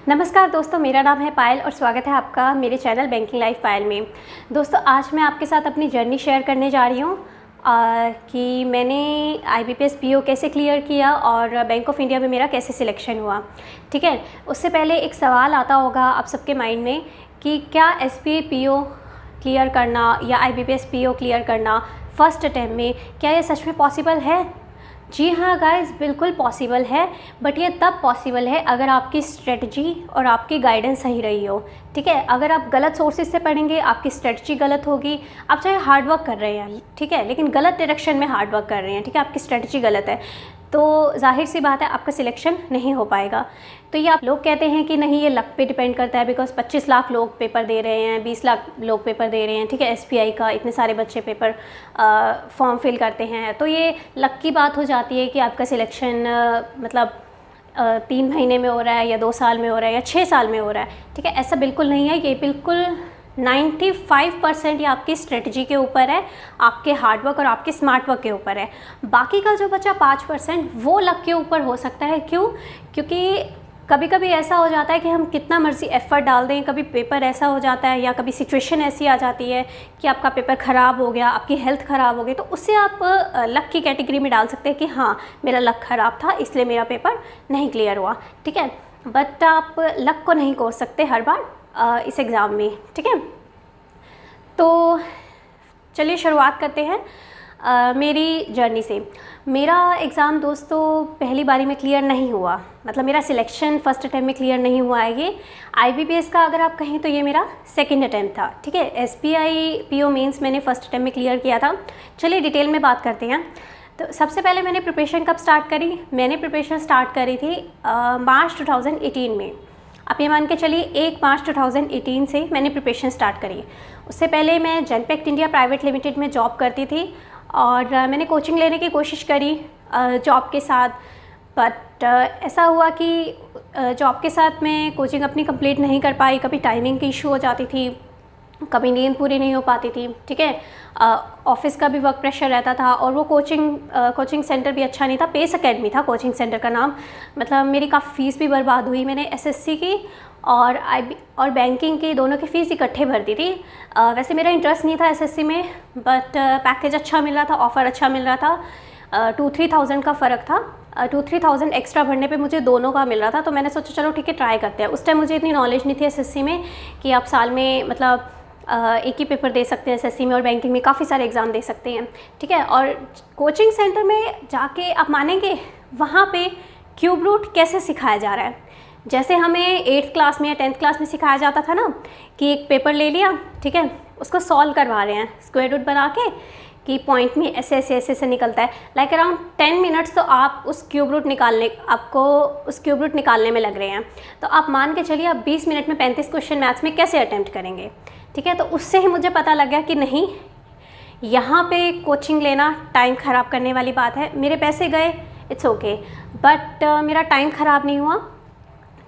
नमस्कार दोस्तों, मेरा नाम है पायल और स्वागत है आपका मेरे चैनल बैंकिंग लाइफ पायल में। दोस्तों, आज मैं आपके साथ अपनी जर्नी शेयर करने जा रही हूँ कि मैंने IBPS PO कैसे क्लियर किया और बैंक ऑफ इंडिया में मेरा कैसे सिलेक्शन हुआ। ठीक है, उससे पहले एक सवाल आता होगा आप सबके माइंड में कि क्या SBI PO क्लियर करना या IBPS PO क्लियर करना फर्स्ट अटैम्प्ट में, क्या ये सच में पॉसिबल है? जी हाँ गाइस, बिल्कुल पॉसिबल है, बट ये तब पॉसिबल है अगर आपकी स्ट्रेटजी और आपकी गाइडेंस सही रही हो। ठीक है, अगर आप गलत सोर्सेज से पढ़ेंगे आपकी स्ट्रेटजी गलत होगी। आप चाहे हार्ड वर्क कर रहे हैं, ठीक है, लेकिन गलत डायरेक्शन में हार्ड वर्क कर रहे हैं, ठीक है, आपकी स्ट्रेटजी गलत है, तो जाहिर सी बात है आपका सिलेक्शन नहीं हो पाएगा। तो ये आप लोग कहते हैं कि नहीं, ये लक पे डिपेंड करता है, बिकॉज 25 लाख लोग पेपर दे रहे हैं, 20 लाख लोग पेपर दे रहे हैं, ठीक है, SBI का इतने सारे बच्चे पेपर फॉर्म फिल करते हैं, तो ये लक की बात हो जाती है कि आपका सिलेक्शन मतलब 3 महीने में हो रहा है या 2 साल में हो रहा है या 6 साल में हो रहा है। ठीक है, ऐसा बिल्कुल नहीं है। ये बिल्कुल 95% ये आपकी स्ट्रेटजी के ऊपर है, आपके हार्डवर्क और आपके स्मार्ट वर्क के ऊपर है। बाकी का जो बचा 5% वो लक के ऊपर हो सकता है। क्यों? क्योंकि कभी कभी ऐसा हो जाता है कि हम कितना मर्जी एफ़र्ट डाल दें, कभी पेपर ऐसा हो जाता है या कभी सिचुएशन ऐसी आ जाती है कि आपका पेपर ख़राब हो गया, आपकी हेल्थ ख़राब हो गई, तो उससे आप लक की कैटेगरी में डाल सकते हैं कि हाँ, मेरा लक ख़राब था इसलिए मेरा पेपर नहीं क्लियर हुआ। ठीक है, बट आप लक को नहीं कोस सकते हर बार इस एग्ज़ाम में। ठीक है, तो चलिए शुरुआत करते हैं मेरी जर्नी से। मेरा एग्ज़ाम दोस्तों पहली बारी में क्लियर नहीं हुआ, मतलब मेरा सिलेक्शन फर्स्ट अटैम्प्ट में क्लियर नहीं हुआ है। ये IBPS का अगर आप कहें तो ये मेरा सेकंड अटैम्प्ट था। ठीक है, SBI PO मेंस मैंने फर्स्ट अटैम्प्ट में क्लियर किया था। चलिए डिटेल में बात करते हैं। तो सबसे पहले मैंने प्रिपरेशन कब स्टार्ट करी? मैंने प्रिपरेशन स्टार्ट करी थी मार्च 2018 में। आप ये मान के चलिए 1 मार्च 2018 से मैंने प्रिपरेशन स्टार्ट करी। उससे पहले मैं जनपेक्ट इंडिया प्राइवेट लिमिटेड में जॉब करती थी और मैंने कोचिंग लेने की कोशिश करी जॉब के साथ, बट ऐसा हुआ कि जॉब के साथ मैं कोचिंग अपनी कंप्लीट नहीं कर पाई। कभी टाइमिंग की इशू हो जाती थी, कभी नींद पूरी नहीं हो पाती थी। ठीक है, ऑफिस का भी वर्क प्रेशर रहता था और वो कोचिंग सेंटर भी अच्छा नहीं था। पेस अकेडमी था कोचिंग सेंटर का नाम। मतलब मेरी काफ़ी फ़ीस भी बर्बाद हुई। मैंने SSC की और बैंकिंग की दोनों की फ़ीस इकट्ठे भर दी थी। वैसे मेरा इंटरेस्ट नहीं था SSC में, बट पैकेज अच्छा मिल रहा था, ऑफ़र अच्छा मिल रहा था। 2-3 थाउजेंड का फ़र्क था। 2-3 थाउजेंड एक्स्ट्रा भरने पे मुझे दोनों का मिल रहा था, तो मैंने सोचा चलो ठीक है, ट्राई करते हैं। उस टाइम मुझे इतनी नॉलेज नहीं थी SSC में कि आप साल में मतलब एक ही पेपर दे सकते हैं SSC में, और बैंकिंग में काफ़ी सारे एग्ज़ाम दे सकते हैं। ठीक है, और कोचिंग सेंटर में जाके आप मानेंगे वहाँ पे क्यूब रूट कैसे सिखाया जा रहा है। जैसे हमें 8th क्लास में या 10th क्लास में सिखाया जाता था ना कि एक पेपर ले लिया, ठीक है, उसको सॉल्व करवा रहे हैं स्क्वायर रूट बना के कि पॉइंट में ऐसे ऐसे ऐसे से निकलता है। लाइक अराउंड 10 मिनट्स तो आपको उस क्यूब रूट निकालने में लग रहे हैं। तो आप मान के चलिए आप 20 मिनट में 35 क्वेश्चन मैथ्स में कैसे अटैम्प्ट करेंगे। ठीक है, तो उससे ही मुझे पता लग गया कि नहीं, यहाँ पे कोचिंग लेना टाइम ख़राब करने वाली बात है। मेरे पैसे गए, इट्स ओके, बट मेरा टाइम ख़राब नहीं हुआ।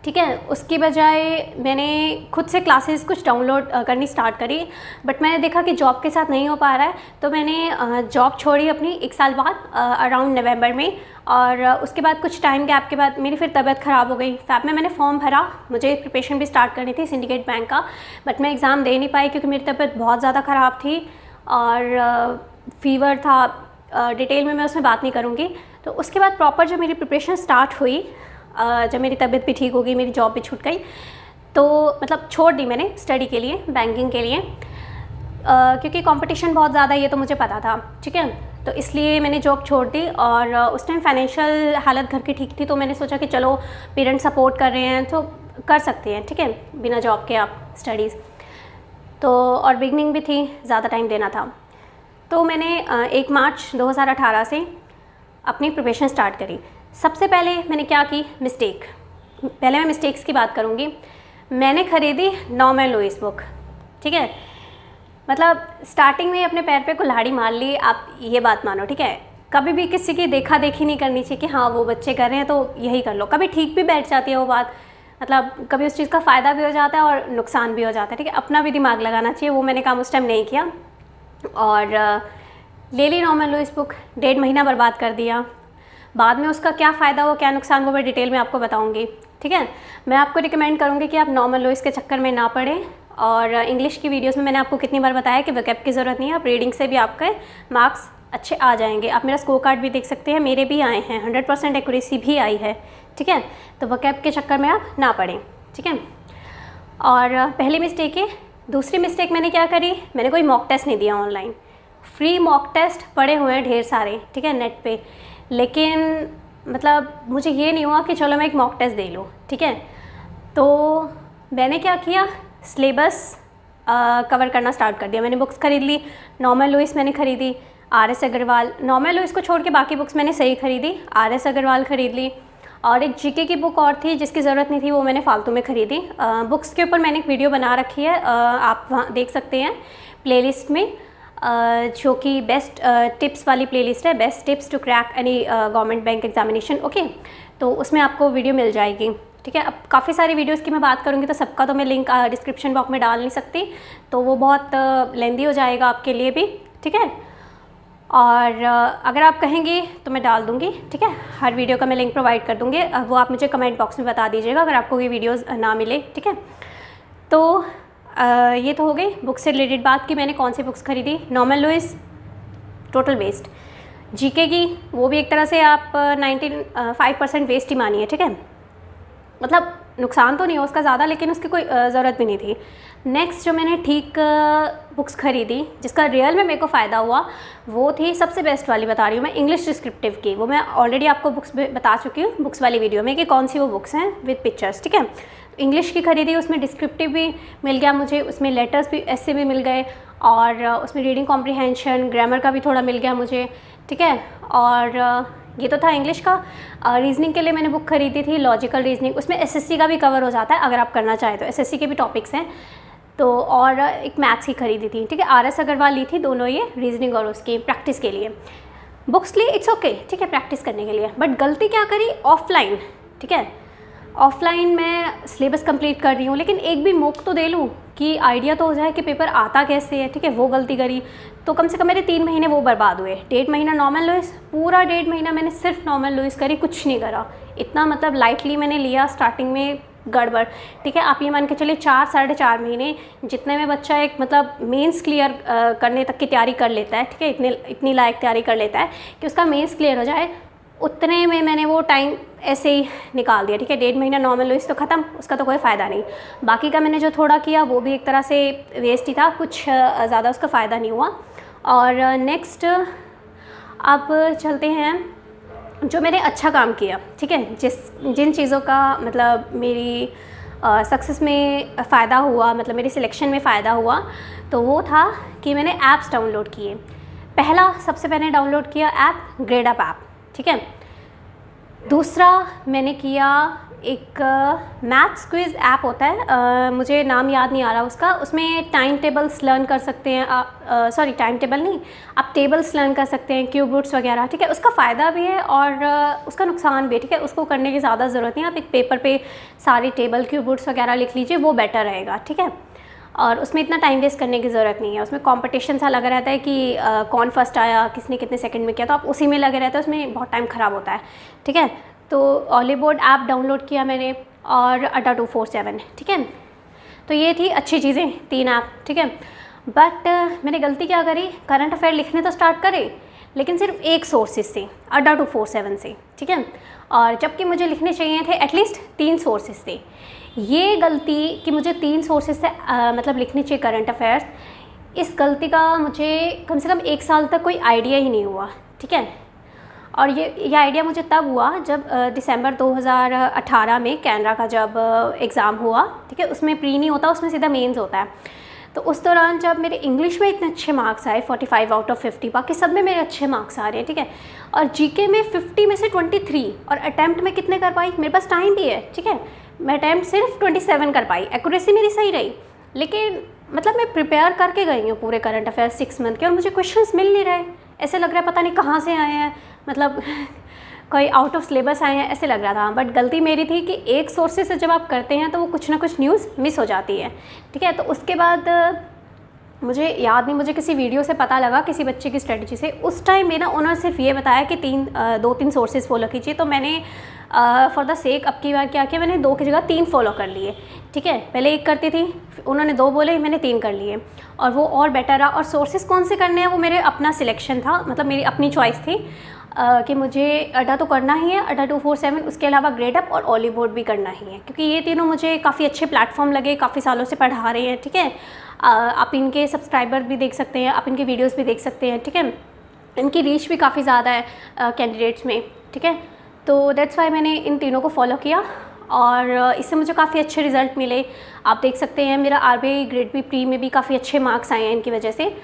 ठीक है, उसकी बजाय मैंने खुद से क्लासेस कुछ डाउनलोड करनी स्टार्ट करी, बट मैंने देखा कि जॉब के साथ नहीं हो पा रहा है, तो मैंने जॉब छोड़ी अपनी 1 साल बाद अराउंड नवंबर में। और उसके बाद कुछ टाइम गैप के बाद मेरी फिर तबीयत ख़राब हो गई। फैब में मैंने फॉर्म भरा, मुझे प्रिपरेशन भी स्टार्ट करनी थी सिंडिकेट बैंक का, बट मैं एग्ज़ाम दे नहीं पाई क्योंकि मेरी तबीयत बहुत ज़्यादा ख़राब थी और फीवर था। डिटेल में मैं उसमें बात नहीं करूँगी। तो उसके बाद प्रॉपर जब मेरी प्रिपरेशन स्टार्ट हुई, जब मेरी तबीयत भी ठीक हो गई, मेरी जॉब भी छूट गई, तो मतलब छोड़ दी मैंने स्टडी के लिए, बैंकिंग के लिए, क्योंकि कंपटीशन बहुत ज़्यादा है, ये तो मुझे पता था। ठीक है, तो इसलिए मैंने जॉब छोड़ दी। और उस टाइम फाइनेंशियल हालत घर की ठीक थी, तो मैंने सोचा कि चलो पेरेंट्स सपोर्ट कर रहे हैं तो कर सकते हैं, ठीक है, बिना जॉब के आप स्टडीज़। तो और बिगनिंग भी थी, ज़्यादा टाइम देना था, तो मैंने 1 मार्च 2018 से अपनी प्रिपरेशन स्टार्ट करी। सबसे पहले मैंने क्या की मिस्टेक, पहले मैं मिस्टेक्स की बात करूँगी। मैंने ख़रीदी नॉर्मन लुइस बुक। ठीक है, मतलब स्टार्टिंग में अपने पैर पे कुल्हाड़ी मार ली, आप ये बात मानो। ठीक है, कभी भी किसी की देखा देखी नहीं करनी चाहिए कि हाँ वो बच्चे कर रहे हैं तो यही कर लो। कभी ठीक भी बैठ जाती है वो बात, मतलब कभी उस चीज़ का फ़ायदा भी हो जाता है और नुकसान भी हो जाता है। ठीक है, अपना भी दिमाग लगाना चाहिए, वो मैंने काम उस टाइम नहीं किया और ले ली नॉर्मन लुइस बुक। 1.5 महीना बर्बाद कर दिया। बाद में उसका क्या फ़ायदा हुआ क्या नुकसान वो मैं डिटेल में आपको बताऊंगी। ठीक है। मैं आपको रिकमेंड करूँगी कि आप नॉर्मल लुईस के चक्कर में ना पड़ें। और इंग्लिश की वीडियोस में मैंने आपको कितनी बार बताया कि वोकैब की ज़रूरत नहीं है, आप रीडिंग से भी आपके मार्क्स अच्छे आ जाएंगे। आप मेरा स्कोर कार्ड भी देख सकते हैं, मेरे भी आए हैं, 100% एक्यूरेसी भी आई है, ठीक है। तो वोकैब के चक्कर में आप ना पड़ें, ठीक है। और पहली मिस्टेक है। दूसरी मिस्टेक मैंने क्या करी, मैंने कोई मॉक टेस्ट नहीं दिया ऑनलाइन। फ्री मॉक टेस्ट पड़े हुए हैं ढेर सारे, ठीक है, नेट पे, लेकिन मतलब मुझे ये नहीं हुआ कि चलो मैं एक मॉक टेस्ट दे लूँ, ठीक है। तो मैंने क्या किया, सिलेबस कवर करना स्टार्ट कर दिया। मैंने बुक्स खरीद ली, नॉर्मल लुईस मैंने खरीदी, RS अग्रवाल, नॉर्मल लुईस को छोड़ के बाकी बुक्स मैंने सही खरीदी, RS अग्रवाल खरीद ली, और एक GK की बुक और थी जिसकी ज़रूरत नहीं थी, वो मैंने फालतू में खरीदी। बुक्स के ऊपर मैंने एक वीडियो बना रखी है, आप वहाँ देख सकते हैं प्लेलिस्ट में, जो कि बेस्ट टिप्स वाली प्लेलिस्ट है, best tips to crack any government bank examination, okay. तो उसमें आपको वीडियो मिल जाएगी, ठीक है। अब काफ़ी सारी वीडियोस की मैं बात करूँगी तो सबका तो मैं लिंक डिस्क्रिप्शन बॉक्स में डाल नहीं सकती, तो वो बहुत लेंदी हो जाएगा आपके लिए भी, ठीक है। और अगर आप कहेंगे तो मैं डाल दूँगी, ठीक है, हर वीडियो का मैं लिंक प्रोवाइड कर दूँगी, वो आप मुझे कमेंट बॉक्स में बता दीजिएगा अगर आपको ये वीडियोज़ ना मिले, ठीक है। तो ये तो हो गई बुक से रिलेटेड बात कि मैंने कौन सी बुक्स खरीदी। Normal Lewis total waste, GK की वो भी एक तरह से आप 95% वेस्ट ही मानिए, ठीक है। मतलब नुकसान तो नहीं हो उसका ज़्यादा, लेकिन उसकी कोई ज़रूरत भी नहीं थी। नेक्स्ट जो मैंने ठीक बुक्स खरीदी जिसका रियल में मेरे को फ़ायदा हुआ, वो थी सबसे बेस्ट वाली, बता रही हूँ मैं, इंग्लिश डिस्क्रिप्टिव की। वो मैं ऑलरेडी आपको बुक्स बता चुकी हूँ बुक्स वाली वीडियो में कि कौन सी वो बुक्स हैं विद पिक्चर्स, ठीक है। इंग्लिश की खरीदी, उसमें डिस्क्रिप्टिव भी मिल गया मुझे, उसमें लेटर्स भी ऐसे भी मिल गए, और उसमें रीडिंग कॉम्प्रिहेंशन, ग्रामर का भी थोड़ा मिल गया मुझे, ठीक है। और ये तो था इंग्लिश का। रीजनिंग के लिए मैंने बुक खरीदी थी, लॉजिकल रीजनिंग, उसमें SSC का भी कवर हो जाता है अगर आप करना चाहें तो, SSC के भी टॉपिक्स हैं तो। और एक मैथ्स की खरीदी थी, ठीक है, RS अग्रवाल ली थी, दोनों ये रीजनिंग और उसकी प्रैक्टिस के लिए बुक्स ली, इट्स ओके, ठीक है, प्रैक्टिस करने के लिए। बट गलती क्या करी, ऑफलाइन, ठीक है, ऑफलाइन मैं सिलेबस कंप्लीट कर रही हूँ, लेकिन एक भी मॉक तो दे लूँ कि आइडिया तो हो जाए कि पेपर आता कैसे है, ठीक है, वो गलती करी तो कम से कम मेरे 3 महीने वो बर्बाद हुए। 1.5 महीना नॉर्मल लुईस, पूरा 1.5 महीना मैंने सिर्फ नॉर्मल लुईस करी, कुछ नहीं करा, इतना मतलब लाइटली मैंने लिया, स्टार्टिंग में गड़बड़, ठीक है। आप ये मान के चलिए 4 साढ़े 4 महीने जितने में बच्चा एक मतलब मेंस क्लियर करने तक की तैयारी कर लेता है, ठीक है, इतनी लायक तैयारी कर लेता है कि उसका मेंस क्लियर हो जाए, उतने में मैंने वो टाइम ऐसे ही निकाल दिया, ठीक है। 1.5 महीना नॉर्मल लुईस तो ख़त्म, उसका तो कोई फ़ायदा नहीं। बाकी का मैंने जो थोड़ा किया वो भी एक तरह से वेस्ट ही था, कुछ ज़्यादा उसका फ़ायदा नहीं हुआ। और नेक्स्ट अब चलते हैं जो मैंने अच्छा काम किया, ठीक है, जिन चीज़ों का मतलब मेरी सक्सेस में फ़ायदा हुआ, मतलब मेरी सिलेक्शन में फ़ायदा हुआ, तो वो था कि मैंने ऐप्स डाउनलोड किए। पहला सबसे पहले डाउनलोड किया ऐप ग्रेडअप ऐप, ठीक है। दूसरा मैंने किया एक मैथ्स क्विज़ ऐप होता है, मुझे नाम याद नहीं आ रहा उसका, उसमें टाइम टेबल्स लर्न कर सकते हैं, सॉरी टाइम टेबल नहीं, आप टेबल्स लर्न कर सकते हैं, क्यूब रूट्स वगैरह, ठीक है। उसका फ़ायदा भी है और उसका नुकसान भी है, ठीक है। उसको करने की ज़्यादा ज़रूरत नहीं, आप एक पेपर पे सारी टेबल क्यूब रूट्स वगैरह लिख लीजिए, वो बेटर रहेगा, ठीक है। और उसमें इतना टाइम वेस्ट करने की ज़रूरत नहीं है। उसमें कंपटीशन सा लगा रहता है कि कौन फर्स्ट आया, किसने कितने सेकंड में किया, तो आप उसी में लगे रहते हैं, उसमें बहुत टाइम ख़राब होता है, ठीक है। तो ऑलीबोर्ड ऐप डाउनलोड किया मैंने और अड्डा 247, ठीक है। तो ये थी अच्छी चीज़ें, 3 ऐप, ठीक है। बट मैंने गलती क्या करी, करंट अफेयर लिखने तो स्टार्ट करे लेकिन सिर्फ एक सोर्सेज से, अड्डा 247 से, ठीक है। और जबकि मुझे लिखने चाहिए थे एटलीस्ट 3 सोर्सेज से। ये गलती कि मुझे 3 सोर्सेज से मतलब लिखने चाहिए करंट अफेयर्स, इस गलती का मुझे कम से कम 1 साल तक कोई आइडिया ही नहीं हुआ, ठीक है। और ये आइडिया मुझे तब हुआ जब दिसंबर 2018 में कैनरा का जब एग्ज़ाम हुआ, ठीक है। उसमें प्री नहीं होता, उसमें सीधा मेंस होता है। तो उस दौरान जब मेरे इंग्लिश में इतने अच्छे मार्क्स आए, 45 आउट ऑफ 50, बाकी सब में मेरे अच्छे मार्क्स आ रहे हैं, ठीक है। और जीके में 50 में से 23, और अटैम्प्ट में कितने कर पाई, मेरे पास टाइम भी है, ठीक है, मैं अटैम्प्ट सिर्फ 27 कर पाई, एक्यूरेसी मेरी सही रही, लेकिन मतलब मैं प्रिपेयर करके गई हूँ पूरे करंट अफेयर 6 मंथ के, और मुझे क्वेश्चंस मिल नहीं रहे, ऐसे लग रहा है पता नहीं कहाँ से आए हैं, मतलब कोई आउट ऑफ सिलेबस आए हैं ऐसे लग रहा था। बट गलती मेरी थी कि एक सोर्सेज से जब आप करते हैं तो वो कुछ ना कुछ न्यूज़ मिस हो जाती है, ठीक है। तो उसके बाद मुझे याद नहीं, मुझे किसी वीडियो से पता लगा, किसी बच्चे की स्ट्रेटजी से। उस टाइम में ना उन्होंने सिर्फ ये बताया कि 2-3 सोर्सेज फॉलो कीजिए, तो मैंने फॉर द सेक अब की बार क्या किया, मैंने 2 की जगह 3 फॉलो कर लिए, ठीक है। पहले 1 करती थी, उन्होंने 2 बोले, मैंने 3 कर लिए और वो और बेटर रहा। और सोर्सेज कौन से करने हैं वो मेरे अपना सिलेक्शन था, मतलब मेरी अपनी चॉइस थी कि मुझे अड्डा तो करना ही है, अड्डा 247, उसके अलावा ग्रेडअप और ऑलीवुड भी करना ही है, क्योंकि ये तीनों मुझे काफ़ी अच्छे प्लेटफॉर्म लगे, काफ़ी सालों से पढ़ा रहे हैं, ठीक है। आप इनके सब्सक्राइबर भी देख सकते हैं, आप इनके वीडियोस भी देख सकते हैं, ठीक है। इनकी रीच भी काफ़ी ज़्यादा है कैंडिडेट्स में, ठीक है। तो दैट्स वाई मैंने इन तीनों को फॉलो किया और इससे मुझे काफ़ी अच्छे रिज़ल्ट मिले। आप देख सकते हैं मेरा आरबीआई ग्रेड बी प्री में भी काफ़ी अच्छे मार्क्स आए हैं इनकी वजह से।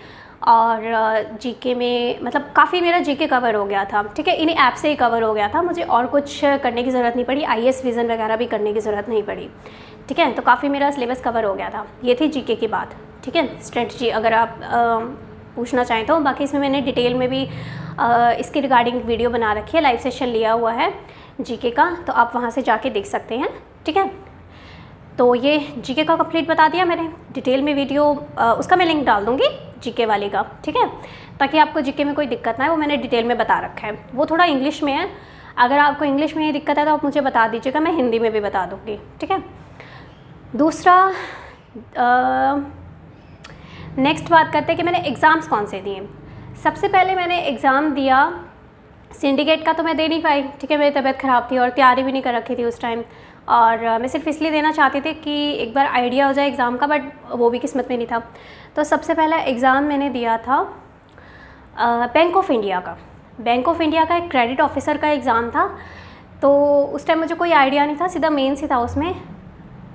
और जीके में मतलब काफ़ी मेरा जीके कवर हो गया था, ठीक है, इन्हीं ऐप से ही कवर हो गया था, मुझे और कुछ करने की ज़रूरत नहीं पड़ी, आईएएस विज़न वगैरह भी करने की ज़रूरत नहीं पड़ी, ठीक है। तो काफ़ी मेरा सिलेबस कवर हो गया था। ये थी जीके की बात, ठीक है, स्ट्रेटजी अगर आप पूछना चाहें तो। बाकी इसमें मैंने डिटेल में भी इसके रिगार्डिंग वीडियो बना रखी है, लाइव सेशन लिया हुआ है जीके का, तो आप वहाँ से जाके देख सकते हैं, ठीक है। तो ये जीके का कंप्लीट बता दिया मैंने, डिटेल में वीडियो उसका मैं लिंक डाल दूँगी जीके वाले का, ठीक है, ताकि आपको जीके में कोई दिक्कत ना है, वो मैंने डिटेल में बता रखा है। वो थोड़ा इंग्लिश में है, अगर आपको इंग्लिश में ये दिक्कत है तो आप मुझे बता दीजिएगा, मैं हिंदी में भी बता दूँगी, ठीक है। दूसरा नेक्स्ट बात करते हैं कि मैंने एग्ज़ाम्स कौन से दिए। सबसे पहले मैंने एग्ज़ाम दिया सिंडिकेट का, तो मैं दे नहीं पाई, ठीक है, मेरी तबीयत ख़राब थी और तैयारी भी नहीं कर रखी थी उस टाइम, और मैं सिर्फ इसलिए देना चाहती थी कि एक बार आइडिया हो जाए एग्ज़ाम का, बट वो भी किस्मत में नहीं था। तो सबसे पहला एग्ज़ाम मैंने दिया था बैंक ऑफ इंडिया का। बैंक ऑफ इंडिया का एक क्रेडिट ऑफिसर का एग्ज़ाम था, तो उस टाइम मुझे कोई आइडिया नहीं था, सीधा मेंस ही था उसमें।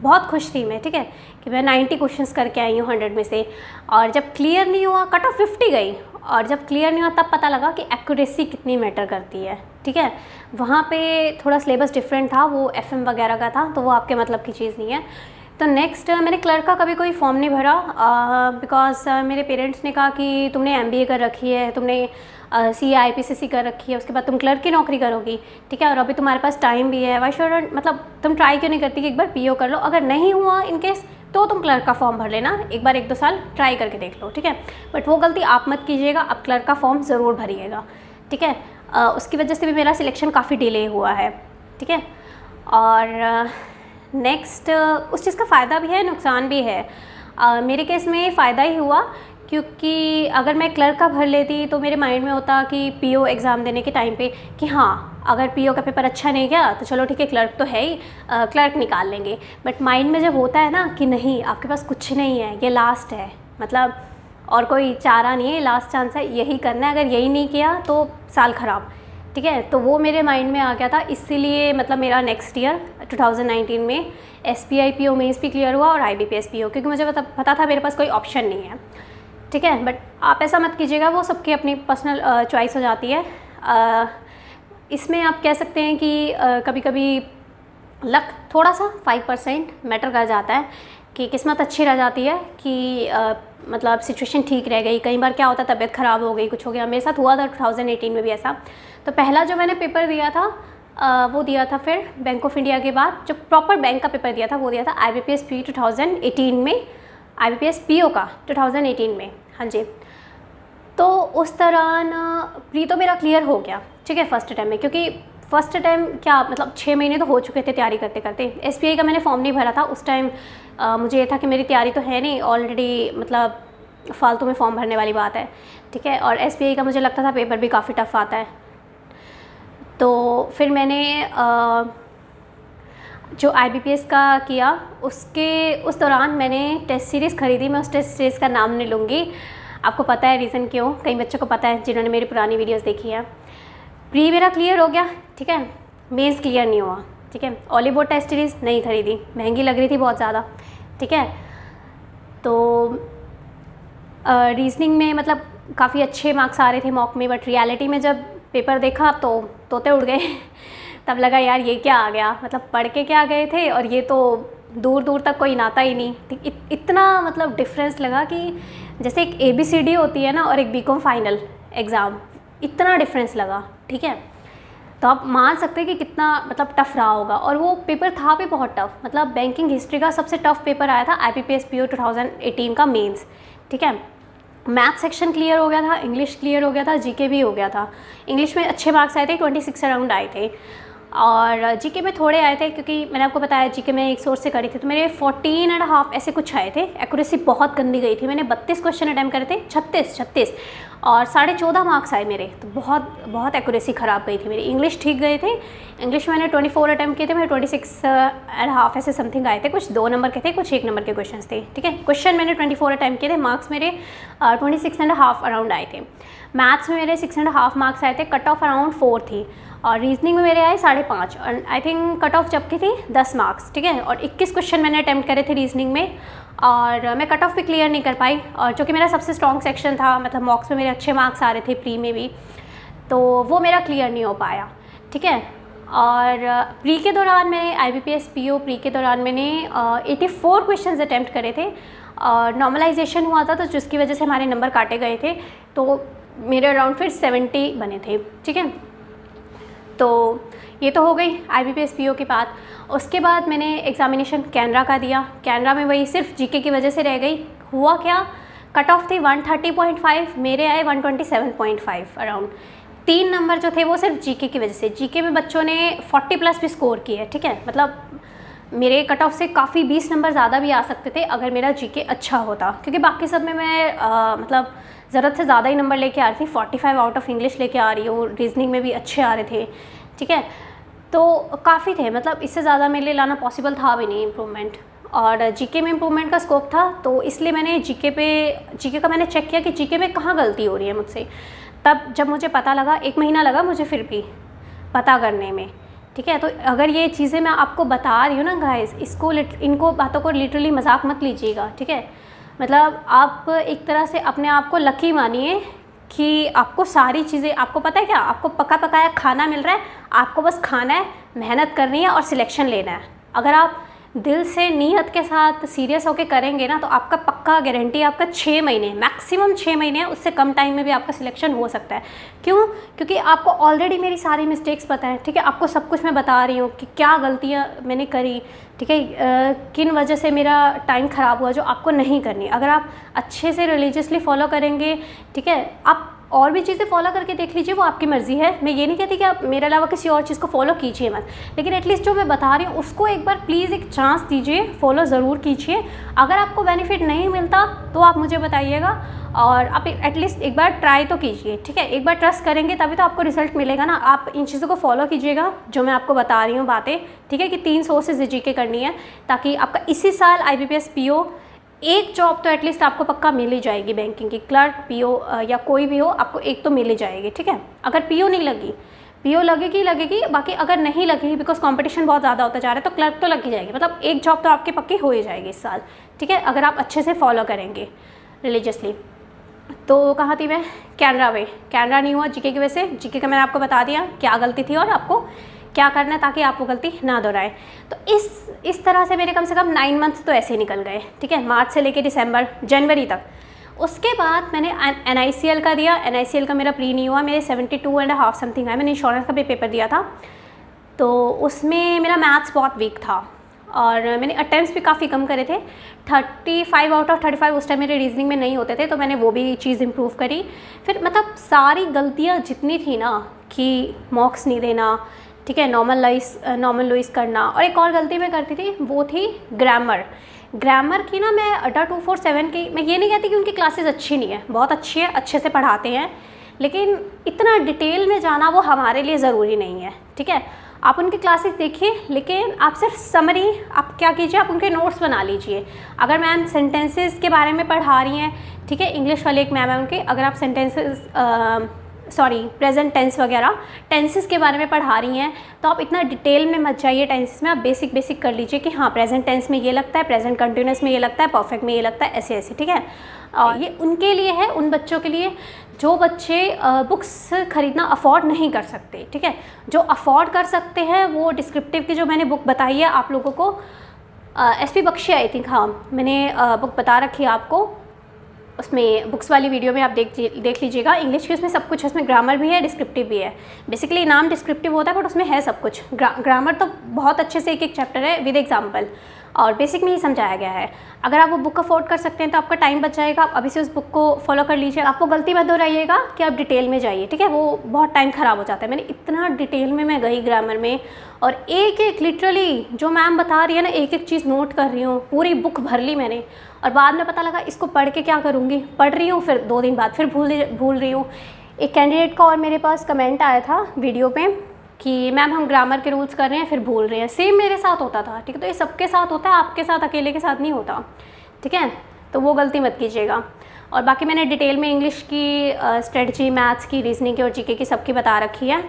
बहुत खुश थी मैं, ठीक है, कि मैं 90 क्वेश्चंस करके आई हूँ 100 में से। और जब क्लियर नहीं हुआ, कट ऑफ 50 गई, और जब क्लियर नहीं हुआ तब पता लगा कि एक्यूरेसी कितनी मैटर करती है, ठीक है। वहाँ पे थोड़ा सिलेबस डिफरेंट था, वो एफएम वगैरह का था, तो वो आपके मतलब की चीज़ नहीं है। तो नेक्स्ट मैंने क्लर्क का कभी कोई फॉर्म नहीं भरा, बिकॉज मेरे पेरेंट्स ने कहा कि तुमने एमबीए कर रखी है, तुमने सीए आईपीसीसी कर रखी है, उसके बाद तुम क्लर्क की नौकरी करोगी, ठीक है, और अभी तुम्हारे पास टाइम भी है, वाई शुड, मतलब तुम ट्राई क्यों नहीं करती कि एक बार पीओ कर लो, अगर नहीं हुआ इनकेस तो तुम क्लर्क का फॉर्म भर लेना, एक बार 1-2 साल ट्राई करके देख लो, ठीक है। बट वो गलती आप मत कीजिएगा, आप क्लर्क का फॉर्म ज़रूर भरिएगा, ठीक है। उसकी वजह से भी मेरा सिलेक्शन काफ़ी डिले हुआ है, ठीक है। और नेक्स्ट उस चीज़ का फ़ायदा भी है, नुकसान भी है। मेरे केस में फ़ायदा ही हुआ, क्योंकि अगर मैं क्लर्क का भर लेती तो मेरे माइंड में होता कि पीओ एग्ज़ाम देने के टाइम पे कि हाँ, अगर पीओ का पेपर अच्छा नहीं गया तो चलो ठीक है, क्लर्क तो है ही, क्लर्क निकाल लेंगे। बट माइंड में जब होता है ना कि नहीं, आपके पास कुछ नहीं है, ये लास्ट है, मतलब और कोई चारा नहीं है, लास्ट चांस है, यही करना है, अगर यही नहीं किया तो साल ख़राब, ठीक है। तो वो मेरे माइंड में आ गया था, इसीलिए मतलब मेरा नेक्स्ट ईयर 2019 में एसपीआई पीओ मेंस भी क्लियर हुआ और आईबीपीएस पीओ, क्योंकि मुझे पता था मेरे पास कोई ऑप्शन नहीं है, ठीक है। बट आप ऐसा मत कीजिएगा, वो सबकी अपनी पर्सनल चॉइस हो जाती है। इसमें आप कह सकते हैं कि कभी कभी लक थोड़ा सा 5% मैटर कर जाता है, कि किस्मत अच्छी रह जाती है कि मतलब सिचुएशन ठीक रह गई। कई बार क्या होता है, तबीयत ख़राब हो गई, कुछ हो गया, मेरे साथ हुआ था 2018 में भी ऐसा। तो पहला जो मैंने पेपर दिया था वो दिया था फिर बैंक ऑफ इंडिया के बाद, जो प्रॉपर बैंक का पेपर दिया था वो दिया था आईबीपीएस पी 2018 में, आईबीपीएस पीओ का 2018 में, हाँ जी। तो उस दौरान प्री तो मेरा क्लियर हो गया, ठीक है, फर्स्ट टाइम में, क्योंकि फर्स्ट टाइम क्या मतलब 6 महीने तो हो चुके थे तैयारी करते करते। एसपीआई का मैंने फॉर्म नहीं भरा था उस टाइम, मुझे ये था कि मेरी तैयारी तो है नहीं ऑलरेडी, मतलब फालतू में फॉर्म भरने वाली बात है, ठीक है। और एसपीआई का मुझे लगता था पेपर भी काफ़ी टफ आता है। तो फिर मैंने जो आईबीपीएस का किया, उसके उस दौरान मैंने टेस्ट सीरीज़ ख़रीदी। मैं उस टेस्ट सीरीज़ का नाम नहीं लूँगी, आपको पता है रीज़न क्यों, कई बच्चों को पता है जिन्होंने मेरी पुरानी वीडियोस देखी है। प्री मेरा क्लियर हो गया, ठीक है, मेंस क्लियर नहीं हुआ, ठीक है। ऑलीवुड टेस्ट सीरीज़ नहीं खरीदी, महंगी लग रही थी बहुत ज़्यादा, ठीक है। तो रीजनिंग में मतलब काफ़ी अच्छे मार्क्स आ रहे थे मॉक में, बट रियलिटी में जब पेपर देखा तो तोते उड़ गए तब लगा यार ये क्या आ गया, मतलब पढ़ के क्या गए थे और ये तो दूर दूर तक कोई नाता ही नहीं, इतना मतलब डिफरेंस लगा कि जैसे एक ABCD होती है ना और एक बीकॉम फाइनल एग्ज़ाम, इतना डिफरेंस लगा, ठीक है। तो आप मान सकते हैं कि कितना मतलब टफ़ रहा होगा। और वो पेपर था भी बहुत टफ़, मतलब बैंकिंग हिस्ट्री का सबसे टफ़ पेपर आया था आईबीपीएस पीओ 2018 का मेंस, ठीक है। मैथ सेक्शन क्लियर हो गया था, इंग्लिश क्लियर हो गया था, जीके भी हो गया था। इंग्लिश में अच्छे मार्क्स आए थे, 26 अराउंड आए थे, और जीके में थोड़े आए थे क्योंकि मैंने आपको बताया जीके में एक सोर्स से करी थी, तो मेरे 14.5 ऐसे कुछ आए थे। एक्यूरेसी बहुत गंदी गई थी, मैंने 32 क्वेश्चन अटैम्प्ट करे थे, 36 और 14.5 मार्क्स आए मेरे, तो बहुत एक्यूरेसी ख़राब गई थी मेरी। इंग्लिश ठीक गए थे, इंग्लिश में मैंने 24 अटैम्प्ट किए थे, मेरे 26.5 ऐसे समथिंग आए थे, कुछ 2 नंबर के थे, कुछ 1 नंबर के क्वेश्चन थे, ठीक है। क्वेश्चन मैंने 24 अटैम्प्ट किए थे, मार्क्स मेरे 26.5 अराउंड आए थे। मैथ्स में मेरे 6.5 मार्क्स आए थे, कट ऑफ अराउंड 4 थी, और रीजनिंग में मेरे आए 5.5, और आई थिंक कट ऑफ जब की थी 10 मार्क्स, ठीक है। और 21 क्वेश्चन मैंने अटैम्प्ट करे थे रीजनिंग में, और मैं कट ऑफ भी क्लियर नहीं कर पाई, और जो कि मेरा सबसे स्ट्रॉन्ग सेक्शन था, मतलब मॉक्स में मेरे अच्छे मार्क्स आ रहे थे प्री में भी, तो वो मेरा क्लियर नहीं हो पाया, ठीक है। और प्री के दौरान मैंने IBPS PO प्री के दौरान मैंने 84 क्वेश्चन अटैम्प्ट करे थे, और नॉर्मलाइजेशन हुआ था तो जिसकी वजह से हमारे नंबर काटे गए थे, तो मेरे अराउंड फिर 70 बने थे, ठीक है। तो ये तो हो गई IBPS PO की बात। उसके बाद मैंने एग्ज़ामिनेशन कैनरा का दिया। कैनरा में वही सिर्फ जीके की वजह से रह गई। हुआ क्या, कट ऑफ थी 130.5, मेरे आए 127.5 अराउंड। 3 नंबर जो थे वो सिर्फ जीके की वजह से। जीके में बच्चों ने 40+ भी स्कोर किए, ठीक है। मतलब मेरे कट ऑफ से काफ़ी 20 नंबर ज़्यादा भी आ सकते थे अगर मेरा जीके अच्छा होता, क्योंकि बाकी सब में मैं मतलब ज़रूरत से ज़्यादा ही नंबर लेके आ रही थी। 45 आउट ऑफ इंग्लिश लेके आ रही हूँ, रीजनिंग में भी अच्छे आ रहे थे, ठीक है। तो काफ़ी थे, मतलब इससे ज़्यादा मेरे लिए लाना पॉसिबल था भी नहीं इम्प्रूवमेंट, और जीके में इम्प्रूवमेंट का स्कोप था, तो इसलिए मैंने जीके का मैंने चेक किया कि जीके में कहाँ गलती हो रही है मुझसे। तब जब मुझे पता लगा, 1 महीना लगा मुझे फिर भी पता करने में, ठीक है। तो अगर ये चीज़ें मैं आपको बता रही हूँ ना गाइस, इनको बातों को लिटरली मजाक मत लीजिएगा, ठीक है। मतलब आप एक तरह से अपने आप को लकी मानिए कि आपको सारी चीज़ें, आपको पता है क्या, आपको पका पकाया खाना मिल रहा है, आपको बस खाना है, मेहनत करनी है और सिलेक्शन लेना है। अगर आप दिल से नीयत के साथ सीरियस होकर करेंगे ना, तो आपका पक्का गारंटी आपका 6 महीने, मैक्सिमम 6 महीने है, उससे कम टाइम में भी आपका सिलेक्शन हो सकता है। क्यों? क्योंकि आपको ऑलरेडी मेरी सारी मिस्टेक्स पता है, ठीक है। आपको सब कुछ मैं बता रही हूँ कि क्या गलतियाँ मैंने करी, ठीक है, किन वजह से मेरा टाइम ख़राब हुआ, जो आपको नहीं करनी। अगर आप अच्छे से रिलीजियसली फॉलो करेंगे, ठीक है, आप और भी चीज़ें फॉलो करके देख लीजिए, वो आपकी मर्ज़ी है। मैं ये नहीं कहती कि आप मेरे अलावा किसी और चीज़ को फॉलो कीजिए मत, लेकिन एटलीस्ट जो मैं बता रही हूँ उसको एक बार प्लीज़ एक चांस दीजिए, फॉलो ज़रूर कीजिए। अगर आपको बेनिफिट नहीं मिलता तो आप मुझे बताइएगा, और आप एटलीस्ट एक बार ट्राई तो कीजिए, ठीक है। एक बार ट्रस्ट करेंगे तभी तो आपको रिजल्ट मिलेगा ना। आप इन चीज़ों को फॉलो कीजिएगा जो मैं आपको बता रही हूँ बातें, ठीक है, कि 3 सोर्सेज जीके करनी है, ताकि आपका इसी साल IBPS PO एक जॉब तो एटलीस्ट आपको पक्का मिल ही जाएगी, बैंकिंग की, क्लर्क, PO या कोई भी हो, आपको एक तो मिल ही जाएगी, ठीक है। अगर PO नहीं लगी, PO लगेगी, बाकी अगर नहीं लगेगी, बिकॉज कंपटीशन बहुत ज़्यादा होता जा रहा है, तो क्लर्क तो लग ही जाएगी। मतलब एक जॉब तो आपकी पक्की हो ही जाएगी इस साल, ठीक है, अगर आप अच्छे से फॉलो करेंगे रिलीजियसली। तो कहाँ थी मैं, कैनरा में। कैनरा नहीं हुआ जीके की वजह से। जीके का मैंने आपको बता दिया क्या गलती थी और आपको क्या करना है ताकि आप वो गलती ना दोहराएं। तो इस तरह से मेरे कम से कम 9 मंथ्स तो ऐसे निकल गए, ठीक है, मार्च से लेके जनवरी तक। उसके बाद मैंने NICL का दिया। NICL का मेरा प्री नहीं हुआ, मेरे 72.5 समथिंग आया। मैंने इंश्योरेंस का भी पेपर दिया था, तो उसमें मेरा मैथ्स बहुत वीक था, और मैंने अटेम्प्ट्स भी काफ़ी कम करे थे। 35 आउट ऑफ 35 उस टाइम मेरे रीजनिंग में नहीं होते थे, तो मैंने वो भी चीज़ इम्प्रूव करी। फिर मतलब सारी गलतियाँ जितनी थी ना, कि मॉक्स नहीं देना, ठीक है, नॉर्मल लुइस करना, और एक और गलती मैं करती थी, वो थी ग्रामर की ना। मैं अड्डा 247 की, मैं ये नहीं कहती कि उनकी क्लासेस अच्छी नहीं है, बहुत अच्छी है, अच्छे से पढ़ाते हैं, लेकिन इतना डिटेल में जाना वो हमारे लिए ज़रूरी नहीं है, ठीक है। आप उनकी क्लासेस देखिए, लेकिन आप सिर्फ समरी, आप क्या कीजिए, आप उनके नोट्स बना लीजिए। अगर मैम सेंटेंसेस के बारे में पढ़ा रही हैं, ठीक है, इंग्लिश वाले एक मैम है उनके, अगर आप प्रेजेंट टेंस वगैरह टेंसेस के बारे में पढ़ा रही हैं, तो आप इतना डिटेल में मत जाइए टेंसेस में। आप बेसिक कर लीजिए कि हाँ, प्रेजेंट टेंस में ये लगता है, प्रेजेंट कंटिन्यूस में ये लगता है, परफेक्ट में ये लगता है, ऐसे, ठीक है। और ये उनके लिए है, उन बच्चों के लिए जो बच्चे बुक्स खरीदना अफोर्ड नहीं कर सकते, ठीक है। जो अफोर्ड कर सकते हैं वो डिस्क्रिप्टिव की जो मैंने बुक बताई है आप लोगों को, SP बख्शी आई थिंक, हाँ, मैंने बुक बता रखी है आपको, उसमें बुक्स वाली वीडियो में आप देख लीजिएगा। इंग्लिश की उसमें सब कुछ है, उसमें ग्रामर भी है, डिस्क्रिप्टिव भी है। बेसिकली नाम डिस्क्रिप्टिव होता है, बट उसमें है सब कुछ। ग्रामर तो बहुत अच्छे से एक चैप्टर है विद एग्जाम्पल, और बेसिक में ही समझाया गया है। अगर आप वो बुक अफोर्ड कर सकते हैं तो आपका टाइम बच जाएगा, आप अभी से उस बुक को फॉलो कर लीजिए। आप वो गलती मत दोहराइएगा कि आप डिटेल में जाइए, ठीक है, वो बहुत टाइम ख़राब हो जाता है। मैंने इतना डिटेल में मैं गई ग्रामर में, और एक एक लिटरली जो मैम बता रही है ना, एक एक चीज़ नोट कर रही हूँ, पूरी बुक भर ली मैंने। और बाद में पता लगा इसको पढ़ के क्या करूँगी, पढ़ रही हूँ, फिर 2 दिन बाद फिर भूल रही हूँ। एक कैंडिडेट का और मेरे पास कमेंट आया था वीडियो पे कि मैम हम ग्रामर के रूल्स कर रहे हैं फिर भूल रहे हैं। सेम मेरे साथ होता था, ठीक है, तो ये सबके साथ होता है, आपके साथ अकेले के साथ नहीं होता, ठीक है, तो वो गलती मत कीजिएगा। और बाकी मैंने डिटेल में इंग्लिश की स्ट्रेटजी, मैथ्स की, रीजनिंग की और जीके की सबकी बता रखी है।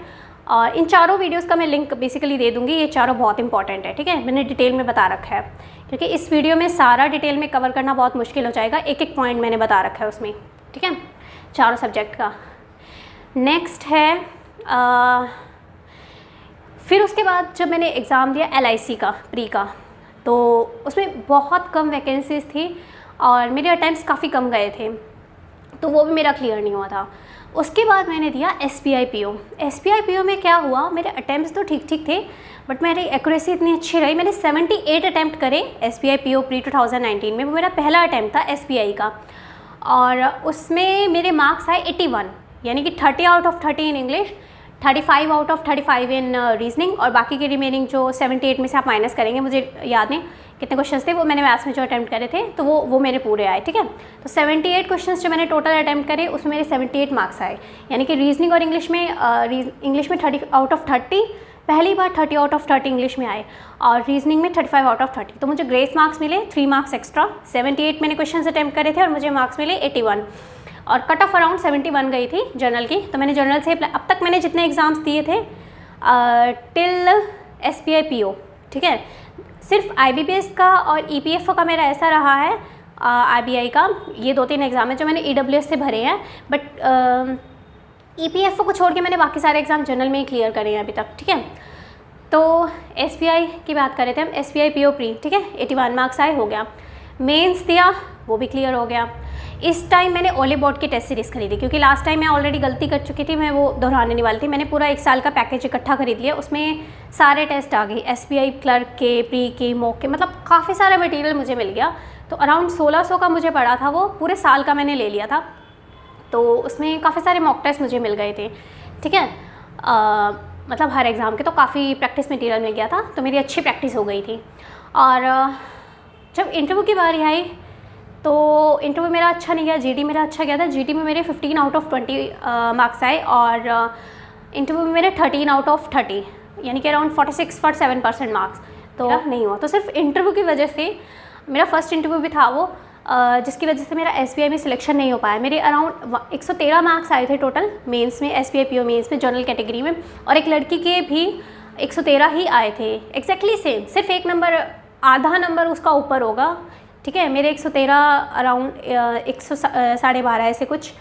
और इन चारों वीडियोस का मैं लिंक बेसिकली दे दूँगी, ये चारों बहुत इंपॉर्टेंट है, ठीक है, मैंने डिटेल में बता रखा है, क्योंकि इस वीडियो में सारा डिटेल में कवर करना बहुत मुश्किल हो जाएगा। एक एक पॉइंट मैंने बता रखा है उसमें, ठीक है, चारों सब्जेक्ट का। नेक्स्ट है फिर उसके बाद जब मैंने एग्ज़ाम दिया LIC का प्री का, तो उसमें बहुत कम वैकेंसीज़ थी और मेरे अटैम्प्ट्स काफ़ी कम गए थे, तो वो भी मेरा क्लियर नहीं हुआ था। उसके बाद मैंने दिया SBI PO। SBI PO में क्या हुआ, मेरे अटैम्प्ट्स तो ठीक ठीक थे बट मेरी एक्यूरेसी इतनी अच्छी रही। मैंने 78 अटैम्प्ट करे SBI PO प्री 2019 में, वो मेरा पहला अटैम्प्ट था SBI का, और उसमें मेरे मार्क्स आए 81, यानी कि 30 out of 30 in English, 35 out of 35 in reasoning, और बाकी के रिमेनिंग जो 78 में से आप माइनस करेंगे, मुझे याद नहीं कितने क्वेश्चंस थे, वो मैंने मैथ्स में जो अटैम्प्ट करे थे तो वो मेरे पूरे आए, ठीक है। तो 78 क्वेश्चंस जो मैंने टोटल अटैम्प्ट करे उसमें मेरे 78 मार्क्स आए, यानी कि रीजनिंग और इंग्लिश में 30 आउट ऑफ 30, पहली बार 30 आउट ऑफ 30 इंग्लिश में आए, और रीजनिंग में 35 आउट ऑफ 30, तो मुझे ग्रेस मार्क्स मिले 3 मार्क्स एक्स्ट्रा। 78 मैंने क्वेश्चन अटैम्प्ट करे थे और मुझे मार्क्स मिले 81, और कट ऑफ अराउंड 71 गई थी जनरल की। तो मैंने जनरल से अब तक मैंने जितने एग्ज़ाम्स दिए थे टिल SBI PO, ठीक है, सिर्फ IBPS का और EPFO का मेरा ऐसा रहा है, RBI का, ये 2-3 एग्ज़ाम है जो मैंने EWS से भरे हैं, बट EPFO को छोड़ के मैंने बाकी सारे एग्ज़ाम जनरल में ही क्लियर करे हैं अभी तक, ठीक है। तो SBI की बात कर रहे थे हम, SBI PO प्री, ठीक है, 81 मार्क्स आए, हो गया। मेंस दिया, वो भी क्लियर हो गया। इस टाइम मैंने ओले बोर्ड की टेस्ट सीरीज़ खरीदी, क्योंकि लास्ट टाइम मैं ऑलरेडी गलती कर चुकी थी, मैं वो दोहराने नहीं वाली थी। मैंने पूरा 1 साल का पैकेज इकट्ठा खरीद लिया, उसमें सारे टेस्ट आ गए, SBI क्लर्क के, प्री के, मॉक के, मतलब काफ़ी सारा मटेरियल मुझे मिल गया। तो अराउंड 1600 का मुझे पड़ा था, वो पूरे साल का मैंने ले लिया था, तो उसमें काफ़ी सारे मॉक टेस्ट मुझे मिल गए थे, ठीक है, मतलब हर एग्ज़ाम के, तो काफ़ी प्रैक्टिस मटेरियल मिल गया था, तो मेरी अच्छी प्रैक्टिस हो गई थी। और जब इंटरव्यू की बारी आई तो इंटरव्यू मेरा अच्छा नहीं गया, GD मेरा अच्छा गया था। GD में मेरे 15 आउट ऑफ 20 मार्क्स आए, और इंटरव्यू में मेरे 13 आउट ऑफ 30, यानी कि अराउंड 46.7% मार्क्स तो नहीं हुआ। तो सिर्फ इंटरव्यू की वजह से, मेरा फर्स्ट इंटरव्यू भी था वो, जिसकी वजह से मेरा SBI में सिलेक्शन नहीं हो पाया। मेरे अराउंड 113 मार्क्स आए थे टोटल मेंस में, SBI PO मेंस में, जनरल कैटेगरी में, और एक लड़की के भी 113 ही आए थे, एग्जैक्टली सेम, सिर्फ एक नंबर, आधा नंबर उसका ऊपर होगा, ठीक है। मेरे 113 अराउंड 112.5 ऐसे कुछ,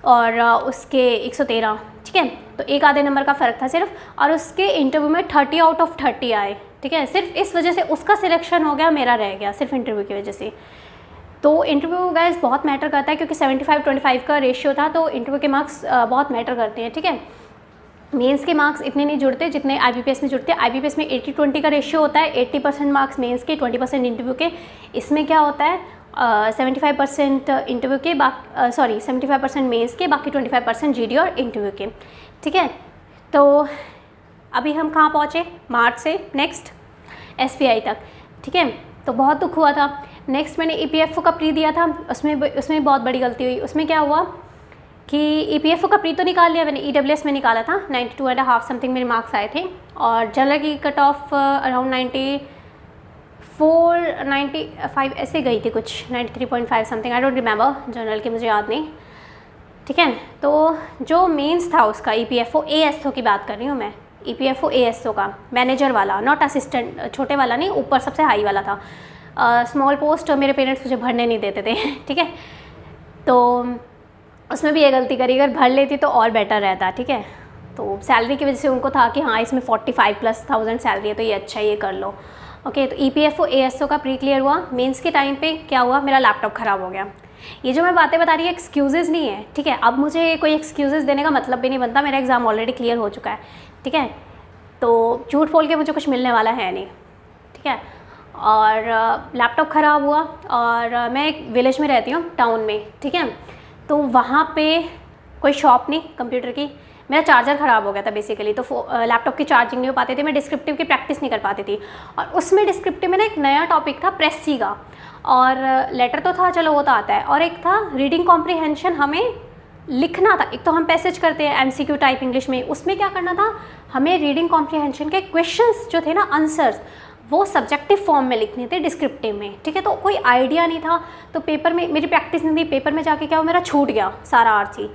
और उसके 113, ठीक है, तो एक आधे नंबर का फ़र्क था सिर्फ, और उसके इंटरव्यू में 30 आउट ऑफ 30 आए, ठीक है। सिर्फ इस वजह से उसका सिलेक्शन हो गया, मेरा रह गया, सिर्फ इंटरव्यू की वजह से। तो इंटरव्यू गाइस बहुत मैटर करता है, क्योंकि 75-25 का रेशियो था, तो इंटरव्यू के मार्क्स बहुत मैटर करते हैं, ठीक है। मेंस के मार्क्स इतने नहीं जुड़ते जितने IBPS में जुड़ते हैं। IBPS में 80-20 का रेशियो होता है, 80% मार्क्स मेंस के, 20% इंटरव्यू के। इसमें क्या होता है, 75% इंटरव्यू के, 75% मेंस के, बाकी 25% GD और इंटरव्यू के, ठीक है। तो अभी हम कहाँ पहुँचे, मार्च से नेक्स्ट SBI तक, ठीक है। तो बहुत दुख हुआ था। नेक्स्ट मैंने EPFO का प्री दिया था, उसमें बहुत बड़ी गलती हुई। उसमें क्या हुआ कि EPFO का प्री तो निकाल लिया मैंने, EWS में निकाला था, 92.5 समथिंग मेरे मार्क्स आए थे, और जनरल की कट ऑफ अराउंड 94-95 ऐसे गई थी कुछ, 93.5 something, I don't remember, general की मुझे याद नहीं, ठीक है। तो जो मेंस था उसका EPFO ASO की बात कर रही हूँ मैं, EPFO ASO का मैनेजर वाला, नॉट असिस्टेंट, छोटे वाला नहीं, ऊपर सबसे हाई वाला था। स्मॉल पोस्ट मेरे पेरेंट्स मुझे भरने नहीं देते थे, ठीक है। तो उसमें भी ये गलती करी, अगर भर लेती तो और बेटर रहता, ठीक है। तो सैलरी की वजह से उनको था कि हाँ इसमें 45,000+ सैलरी है, तो ये अच्छा, ये कर लो, ओके। तो EPFO ASO का प्री क्लियर हुआ। मेंस के टाइम पे क्या हुआ, मेरा लैपटॉप ख़राब हो गया। ये जो मैं बातें बता रही है एक्सक्यूज़ेज़ नहीं है, ठीक है। अब मुझे कोई एक्सक्यूज़ेज़ देने का मतलब भी नहीं बनता, मेरा एग्ज़ाम ऑलरेडी क्लियर हो चुका है, ठीक है। तो झूठ बोल के मुझे कुछ मिलने वाला है नहीं, ठीक है। और लैपटॉप ख़राब हुआ। और मैं एक विलेज में रहती हूँ, टाउन में, ठीक है। तो वहाँ पे कोई शॉप नहीं कंप्यूटर की, मेरा चार्जर ख़राब हो गया था बेसिकली, तो लैपटॉप की चार्जिंग नहीं हो पाती थी, मैं डिस्क्रिप्टिव की प्रैक्टिस नहीं कर पाती थी। और उसमें डिस्क्रिप्टिव में ना एक नया टॉपिक था प्रेस सी का, और लेटर तो था, चलो वो तो आता है, और एक था रीडिंग कॉम्प्रिहेंशन, हमें लिखना था। एक तो हम पैसेज करते हैं एमसीक्यू टाइप इंग्लिश में, उसमें क्या करना था, हमें रीडिंग कॉम्प्रिहेंशन के क्वेश्चंस जो थे ना, आंसर्स, वो सब्जेक्टिव फॉर्म में लिखने थे डिस्क्रिप्टिव में, ठीक है। तो कोई आइडिया नहीं था, तो पेपर में मेरी प्रैक्टिस नहीं थी, पेपर में जाके क्या हो, मेरा छूट गया सारा आरसी।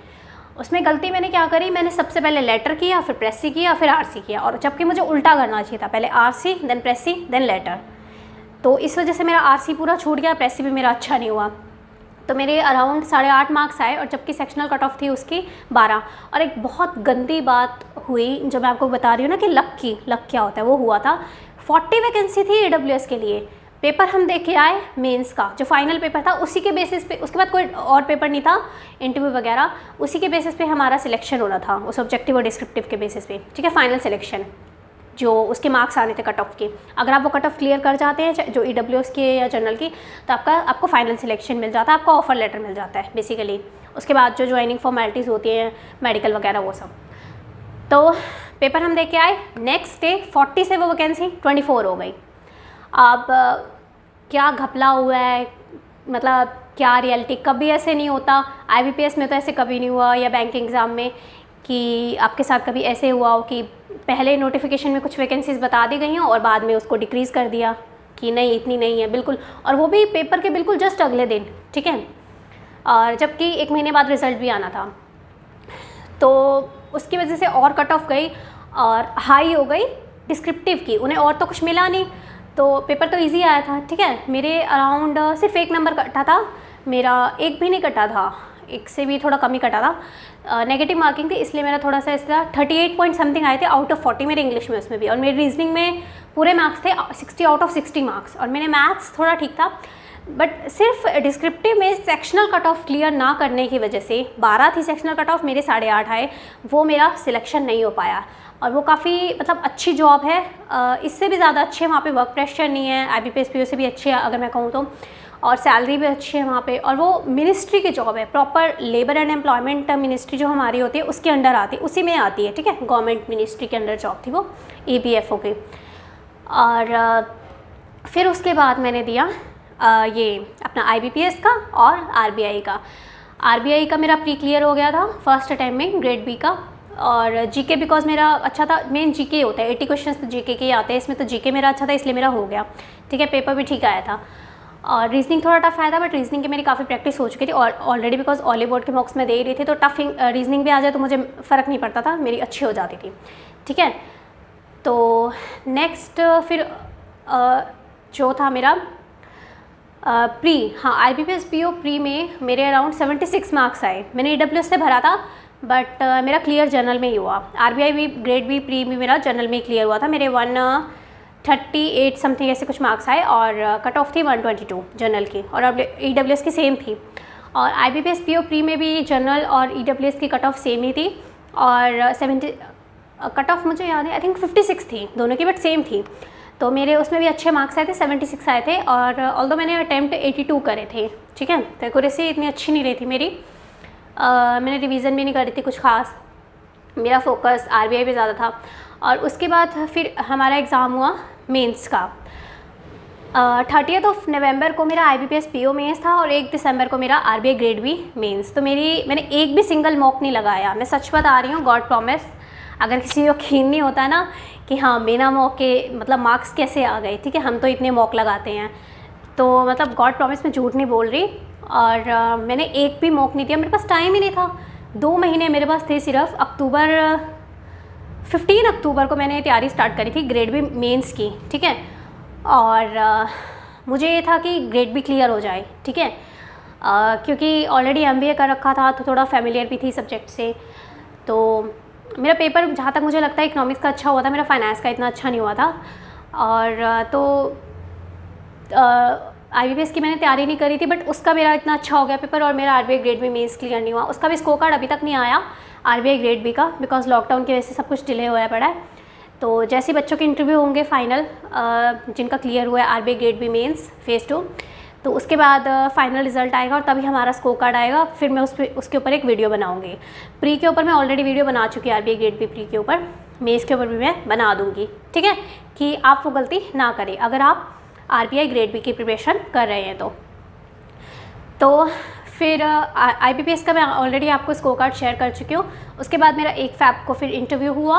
उसमें गलती मैंने क्या करी, मैंने सबसे पहले लेटर किया, फिर प्रेस सी किया, फिर आरसी किया, और जबकि मुझे उल्टा करना चाहिए था, पहले आरसी देन प्रेस सी देन लेटर। तो इस वजह से मेरा आरसी पूरा छूट गया, प्रेस सी भी मेरा अच्छा नहीं हुआ। तो मेरे अराउंड 8.5 मार्क्स आए, और जबकि सेक्शनल कट ऑफ थी उसकी 12। और एक बहुत गंदी बात हुई जो मैं आपको बता रही हूँ ना कि लक क्या होता है, वो हुआ था। 40 वैकेंसी थी AWS के लिए। पेपर हम देख के आए मेंस का, जो फाइनल पेपर था उसी के बेसिस पे, उसके बाद कोई और पेपर नहीं था इंटरव्यू वगैरह, उसी के बेसिस पे हमारा सिलेक्शन होना था, उस ऑब्जेक्टिव और डिस्क्रिप्टिव के बेसिस पे, ठीक है। फाइनल सिलेक्शन जो उसके मार्क्स आने थे कट ऑफ के, अगर आप वो कट ऑफ क्लियर कर जाते हैं जो EWS के या जनरल की, तो आपको फाइनल सिलेक्शन मिल जाता है, आपको ऑफर लेटर मिल जाता है बेसिकली। उसके बाद जो ज्वाइनिंग फॉर्मेलिटीज़ होती हैं, मेडिकल वगैरह, वो सब। तो पेपर हम देख के आए, नेक्स्ट डे 40 से वो वैकेंसी 24 हो गई। अब क्या घपला हुआ है, मतलब क्या रियलिटी, कभी ऐसे नहीं होता। IBPS में तो ऐसे कभी नहीं हुआ, या बैंकिंग एग्ज़ाम में, कि आपके साथ कभी ऐसे हुआ हो कि पहले नोटिफिकेशन में कुछ वैकेंसीज़ बता दी गई हों और बाद में उसको डिक्रीज़ कर दिया कि नहीं इतनी नहीं है, बिल्कुल, और वो भी पेपर के बिल्कुल जस्ट अगले दिन, ठीक है। और जबकि 1 महीने बाद रिज़ल्ट भी आना था, तो उसकी वजह से और कट ऑफ गई और हाई हो गई डिस्क्रिप्टिव की। उन्हें और तो कुछ मिला नहीं, तो पेपर तो इजी आया था, ठीक है। मेरे अराउंड सिर्फ 1 नंबर कटा था, मेरा 1 भी नहीं कटा था, 1 से भी थोड़ा कम ही कटा था। नेगेटिव मार्किंग थी, इसलिए मेरा थोड़ा सा इसका 38 पॉइंट समथिंग आए थे आउट ऑफ 40 मेरे इंग्लिश में, उसमें भी। और मेरे रीजनिंग में पूरे मार्क्स थे 60 आउट ऑफ 60 मार्क्स, और मेरे मैथ्स थोड़ा ठीक था। बट सिर्फ डिस्क्रिप्टिव में सेक्शनल कट ऑफ क्लियर ना करने की वजह से, 12 थी सेक्शनल कट ऑफ, मेरे 8.5 आए, वो मेरा सिलेक्शन नहीं हो पाया। और वो काफ़ी मतलब अच्छी जॉब है, इससे भी ज़्यादा अच्छी है, वहाँ पे वर्क प्रेशर नहीं है, IBPS PO से भी अच्छी है अगर मैं कहूँ तो, और सैलरी भी अच्छी है वहाँ पे। और वो मिनिस्ट्री की जॉब है, proper labour and employment ministry जो हमारी होती है उसके अंडर आती है, उसी में आती है, ठीक है। गवर्नमेंट मिनिस्ट्री के अंडर जॉब थी वो, EPFO की। और फिर उसके बाद मैंने दिया ये अपना IBPS का और RBI का। RBI का मेरा प्री क्लियर हो गया था फर्स्ट अटैम्प्ट में, ग्रेड B का। और GK बिकॉज मेरा अच्छा था, मेन GK होता है, 80 क्वेश्चन तो GK के आते हैं, इसमें तो GK मेरा अच्छा था इसलिए मेरा हो गया, ठीक है। पेपर भी ठीक आया था। और रीजनिंग थोड़ा टफ आया था, बट रीजनिंग की मेरी काफ़ी प्रैक्टिस हो चुकी थी और ऑलरेडी, बिकॉज ऑली बोर्ड के मॉक्स में दे रही थी, तो टफ रीजनिंग भी आ जाए तो मुझे फ़र्क नहीं पड़ता था, मेरी अच्छी हो जाती थी, ठीक है। तो नेक्स्ट फिर जो था मेरा प्री, हाँ IBPS PO प्री में मेरे अराउंड 76 मार्क्स आए। मैंने EWS से भरा था, बट मेरा क्लियर जनरल में ही हुआ। RBI भी ग्रेड B प्री भी मेरा जनरल में ही क्लियर हुआ था, मेरे 138 समथिंग ऐसे कुछ मार्क्स आए, और कट ऑफ थी 122 जनरल की, और EWS की सेम थी। और IBPS PO प्री में भी जनरल और EWS की कट ऑफ सेम ही थी, और 70 कट ऑफ मुझे याद है आई थिंक 56 थी दोनों की, बट सेम थी। तो मेरे उसमें भी अच्छे मार्क्स आए थे, 76 आए थे। और ऑल्दो मैंने अटैम्प्ट 82 करे थे, ठीक है। तो एक्यूरेसी इतनी अच्छी नहीं रही थी मेरी, मैंने रिवीजन भी नहीं करी थी कुछ खास, मेरा फोकस RBI पे ज़्यादा था। और उसके बाद फिर हमारा एग्ज़ाम हुआ मेंस का। 30 नवंबर को मेरा IBPS PO मेंस था, और 1 दिसंबर को मेरा RBI ग्रेड B मेंस। तो मैंने एक भी सिंगल मॉक नहीं लगाया, मैं सच बता रही हूँ, गॉड प्रॉमिस। अगर किसी को यकीन नहीं होता ना कि हाँ बिना मॉक के मतलब मार्क्स कैसे आ गए, ठीक है, हम तो इतने मॉक लगाते हैं, तो मतलब गॉड प्रॉमिस मैं झूठ नहीं बोल रही। और मैंने एक भी मॉक नहीं दिया, मेरे पास टाइम ही नहीं था। 2 महीने मेरे पास थे सिर्फ। 15 अक्टूबर को मैंने तैयारी स्टार्ट करी थी ग्रेड B मेंस की, ठीक है। और मुझे ये था कि ग्रेड B क्लियर हो जाए, ठीक है, क्योंकि ऑलरेडी MBA कर रखा था, तो थोड़ा फेमिलियर भी थी सब्जेक्ट से। तो मेरा पेपर जहाँ तक मुझे लगता है इकोनॉमिक्स का अच्छा हुआ था, मेरा फाइनेंस का इतना अच्छा नहीं हुआ था। और तो IBPS की मैंने तैयारी नहीं करी थी, बट उसका मेरा इतना अच्छा हो गया पेपर, और मेरा RBI grade B mains clear नहीं हुआ। उसका भी स्कोर कार्ड अभी तक नहीं आया RBI ग्रेड B का, बिकॉज लॉकडाउन की वजह से सब कुछ डिले हुआ पड़ा है। तो जैसे बच्चों के इंटरव्यू होंगे फाइनल, जिनका क्लियर हुआ है RBI grade B mains phase 2, तो उसके बाद फाइनल रिजल्ट आएगा और तभी हमारा स्कोर कार्ड आएगा। फिर मैं उसके ऊपर एक वीडियो बनाऊंगी। प्री के ऊपर मैं ऑलरेडी वीडियो बना चुकी हूँ, आरबीआई ग्रेड बी प्री के ऊपर, मेंस के ऊपर भी मैं बना दूंगी, ठीक है, कि आप वो गलती ना करें अगर आप आरबीआई ग्रेड बी की प्रिपरेशन कर रहे हैं तो फिर आईबीपीएस का मैं ऑलरेडी आपको स्कोर कार्ड शेयर कर चुकी हूँ। उसके बाद मेरा 1 फ़रवरी को फिर इंटरव्यू हुआ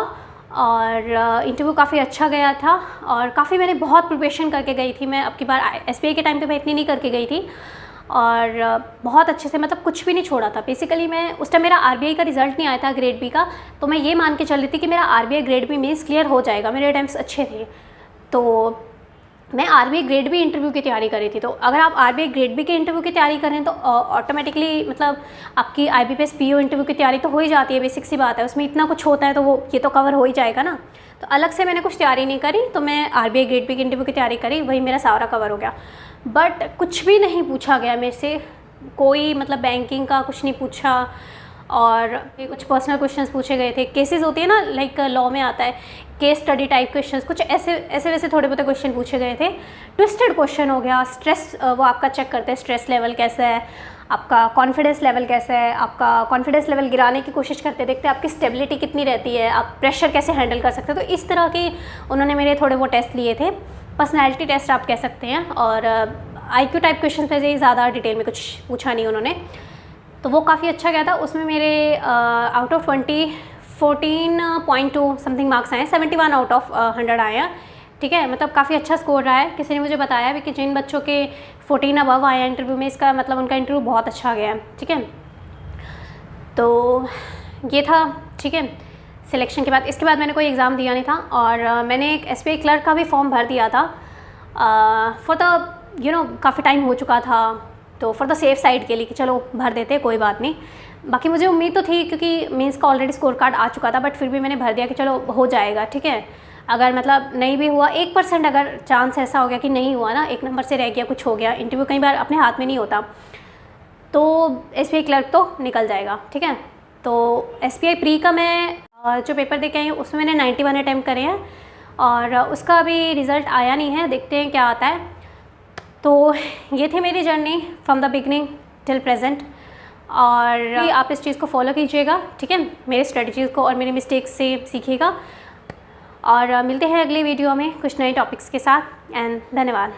और इंटरव्यू काफ़ी अच्छा गया था और काफ़ी मैंने बहुत प्रिपरेशन करके गई थी। मैं अब की बार एसबीआई के टाइम पे मैं इतनी नहीं करके गई थी और बहुत अच्छे से, मतलब कुछ भी नहीं छोड़ा था। बेसिकली मैं उस टाइम, मेरा आरबीआई का रिज़ल्ट नहीं आया था ग्रेड बी का, तो मैं ये मान के चल रही थी कि मेरा RBI grade B mains clear हो जाएगा, मेरे अटेम्प्ट्स अच्छे थे। तो मैं आरबीआई ग्रेड बी इंटरव्यू की तैयारी कर रही थी। तो अगर आप आरबीआई ग्रेड बी के इंटरव्यू की तैयारी करें तो ऑटोमेटिकली मतलब आपकी आईबीपीएस पीओ इंटरव्यू की तैयारी तो हो ही जाती है, बेसिक सी बात है, उसमें इतना कुछ होता है तो वो ये तो कवर हो ही जाएगा ना। तो अलग से मैंने कुछ तैयारी नहीं करी, तो मैं आरबीआई ग्रेड बी के इंटरव्यू की तैयारी करी, वही मेरा सारा कवर हो गया। बट कुछ भी नहीं पूछा गया मेरे से, कोई मतलब बैंकिंग का कुछ नहीं पूछा और कुछ पर्सनल क्वेश्चंस पूछे गए थे। केसेस होती है ना, लाइक लॉ में आता है केस स्टडी टाइप क्वेश्चंस, कुछ ऐसे वैसे थोड़े बहुत क्वेश्चन पूछे गए थे। ट्विस्टेड क्वेश्चन हो गया, स्ट्रेस वो आपका चेक करते हैं, स्ट्रेस लेवल कैसा है, आपका कॉन्फिडेंस लेवल कैसा है, आपका कॉन्फिडेंस लेवल गिराने की कोशिश करते, देखते हैं आपकी स्टेबिलिटी कितनी रहती है, आप प्रेशर कैसे हैंडल कर सकते हो। तो इस तरह की उन्होंने मेरे थोड़े वो टेस्ट लिए थे, पर्सनैलिटी टेस्ट आप कह सकते हैं। और IQ टाइप क्वेश्चन पे ज़्यादा डिटेल में कुछ पूछा नहीं उन्होंने, तो वो काफ़ी अच्छा गया था। उसमें मेरे आउट ऑफ 20 14.2 समथिंग मार्क्स आए, 71 आउट ऑफ 100 आया, ठीक है, मतलब काफ़ी अच्छा स्कोर रहा है। किसी ने मुझे बताया भी कि जिन बच्चों के 14 अबव आए इंटरव्यू में, इसका मतलब उनका इंटरव्यू बहुत अच्छा गया है, ठीक है। तो ये था, ठीक है, सिलेक्शन के बाद। इसके बाद मैंने कोई एग्ज़ाम दिया नहीं था और मैंने एक एसबीआई क्लर्क का भी फॉर्म भर दिया था फॉर द काफ़ी टाइम हो चुका था, तो फॉर द सेफ साइड के लिए कि चलो भर देते, कोई बात नहीं। बाकी मुझे उम्मीद तो थी क्योंकि मेंस का ऑलरेडी स्कोर कार्ड आ चुका था, बट फिर भी मैंने भर दिया कि चलो हो जाएगा, ठीक है। अगर मतलब नहीं भी हुआ, 1% अगर चांस ऐसा हो गया कि नहीं हुआ ना, 1 नंबर से रह गया, कुछ हो गया, इंटरव्यू कई बार अपने हाथ में नहीं होता, तो एसबीआई क्लर्क तो निकल जाएगा, ठीक है। तो एसबीआई प्री का मैं जो पेपर दे के आई हूँ उसमें मैंने 91 अटैम्प्ट करे हैं और उसका अभी रिज़ल्ट आया नहीं है, देखते हैं क्या आता है। तो ये थी मेरी journey from the beginning till present, और आप इस चीज़ को फॉलो कीजिएगा, ठीक है, मेरी स्ट्रेटजीज़ को और मेरी मिस्टेक्स से सीखिएगा। और मिलते हैं अगली वीडियो में कुछ नए टॉपिक्स के साथ, एंड धन्यवाद।